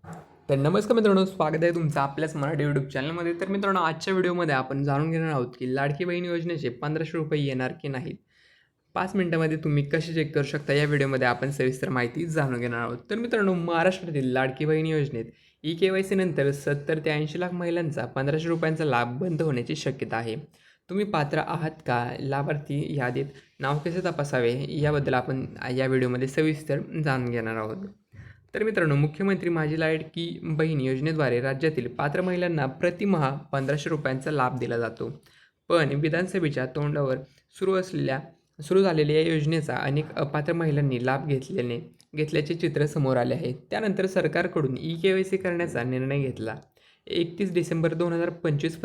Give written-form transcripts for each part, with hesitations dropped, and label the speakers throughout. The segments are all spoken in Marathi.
Speaker 1: तर नमस्कार मित्रांनो, स्वागत आहे तुमचं आपल्याच मराठी यूट्यूब चॅनलमध्ये. तर मित्रांनो, आजच्या व्हिडिओमध्ये आपण जाणून घेणार आहोत की लाडकी बहीण योजनेचे 1500 रुपये येणार की नाहीत. 5 मिनिटांमध्ये तुम्ही कसे चेक करू शकता, या व्हिडिओमध्ये आपण सविस्तर माहिती जाणून घेणार आहोत. तर मित्रांनो, महाराष्ट्रातील लाडकी बहीण योजनेत ई-के-वाय-सी नंतर 70 ते 80 लाख महिलांचा 1500 रुपयांचा लाभ बंद होण्याची शक्यता आहे. तुम्ही पात्र आहात का? लाभार्थी यादीत नाव कसे तपासावे, याबद्दल आपण या व्हिडिओमध्ये सविस्तर जाणून घेणार आहोत. तर मित्रांनो, मुख्यमंत्री माझी लाडकी बहीण योजनेद्वारे राज्यातील पात्र महिलांना प्रतिमाह 1500 रुपयांचा लाभ दिला जातो. पण विधानसभेच्या तोंडावर सुरू झालेल्या या योजनेचा अनेक अपात्र महिलांनी लाभ घेतल्याचे चित्र समोर आले आहे. त्यानंतर सरकारकडून ई-के-वाय-सी करण्याचा निर्णय घेतला. 31 डिसेंबर 2025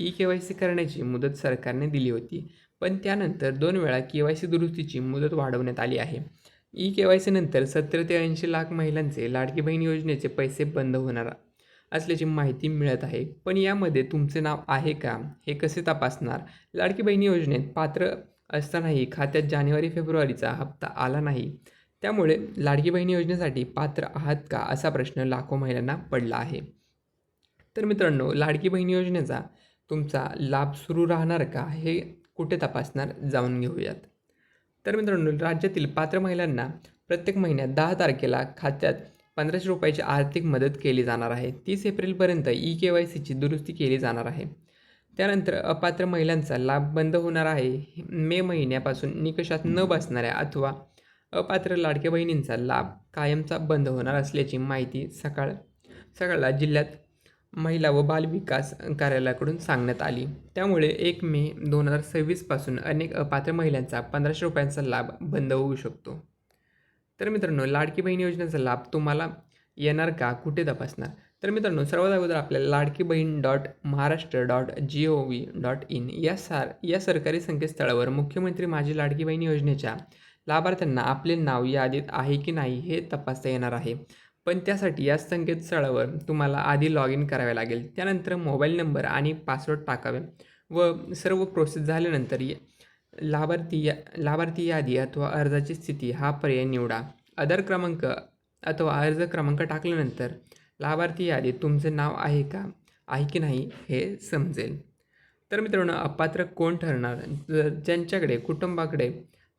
Speaker 1: ई-के-वाय-सी करण्याची मुदत सरकारने दिली होती. पण त्यानंतर 2 वेळा के-वाय-सी दुरुस्तीची मुदत वाढवण्यात आली आहे. ई-के-वाय-सी नंतर 70 ते 80 लाख महिलांचे लाडकी बहीण योजनेचे पैसे बंद होणार असल्याची माहिती मिळत आहे. पण यामध्ये तुमचे नाव आहे का, हे कसे तपासणार? लाडकी बहीण योजनेत पात्र असतानाही खात्यात जानेवारी-फेब्रुवारीचा हप्ता आला नाही. त्यामुळे लाडकी बहीण योजनेसाठी पात्र आहात का, असा प्रश्न लाखो महिलांना पडला आहे. तर मित्रांनो, लाडकी बहीण योजनेचा तुमचा लाभ सुरू राहणार का, हे कुठे तपासणार, जाणून घेऊयात. तर मित्रांनो, राज्यातील पात्र महिलांना प्रत्येक महिन्यात 10 तारखेला खात्यात 1500 रुपयाची आर्थिक मदत केली जाणार आहे. 30 एप्रिलपर्यंत ई-के-वाय-सीची दुरुस्ती केली जाणार आहे. त्यानंतर अपात्र महिलांचा लाभ बंद होणार आहे. मे महिन्यापासून निकषात न बसणाऱ्या अथवा अपात्र लाडक्या बहिणींचा लाभ कायमचा बंद होणार असल्याची माहिती सकाळला जिल्ह्यात महिला व बालविकास कार्यालयाकडून सांगण्यात आली. त्यामुळे 1 मे 2026 पासून अनेक अपात्र महिलांचा 1500 रुपयांचा लाभ बंद होऊ शकतो. तर मित्रांनो, लाडकी बहीण योजनेचा लाभ तुम्हाला येणार का, कुठे तपासणार? तर मित्रांनो, सर्वात अगोदर आपल्याला ladkibaheen.महाराष्ट्र.gov.in या सरकारी संकेतस्थळावर मुख्यमंत्री माझी लाडकी बहीण योजनेच्या लाभार्थ्यांना आपले नाव यादीत आहे की नाही, हे तपासता येणार आहे. पण त्यासाठी या संकेतस्थळावर तुम्हाला आधी लॉग इन करावे लागेल. त्यानंतर मोबाईल नंबर आणि पासवर्ड टाकावे व सर्व प्रोसेस झाल्यानंतर लाभार्थी यादी अथवा अर्जाची स्थिती हा पर्याय निवडा. आधार क्रमांक अथवा अर्ज क्रमांक टाकल्यानंतर लाभार्थी यादीत तुमचे नाव आहे की नाही, हे समजेल. तर मित्रांनो, अपात्र कोण ठरणार? ज्यांच्याकडे कुटुंबाकडे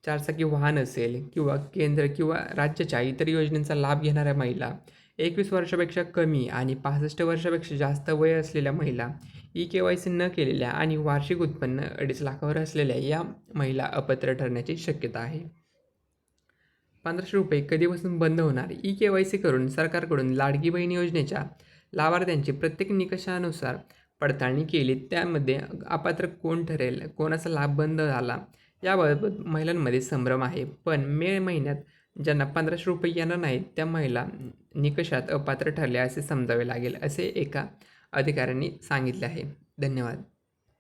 Speaker 1: 4 चाकी वाहन असेल किंवा केंद्र किंवा राज्याच्या इतर योजनांचा लाभ घेणाऱ्या महिला, 21 वर्षापेक्षा कमी आणि 65 वर्षापेक्षा जास्त वय असलेल्या महिला, ई-के-वाय-सी न केलेल्या आणि वार्षिक उत्पन्न 2.5 लाखावर असलेल्या या महिला अपात्र ठरण्याची शक्यता आहे. 1500 रुपये कधीपासून बंद होणार? ई-के-वाय-सी करून सरकारकडून लाडकी बहीण योजनेच्या लाभार्थ्यांची प्रत्येक निकषानुसार पडताळणी केली. त्यामध्ये अपात्र कोण ठरेल, कोणाचा लाभ बंद झाला, याबाबत महिलांमध्ये संभ्रम आहे. पण मे महिन्यात ज्यांना 1500 रुपये येणार नाहीत, त्या महिला निकषात अपात्र ठरल्या असे समजावे लागेल, असे एका अधिकाऱ्यांनी सांगितले आहे. धन्यवाद.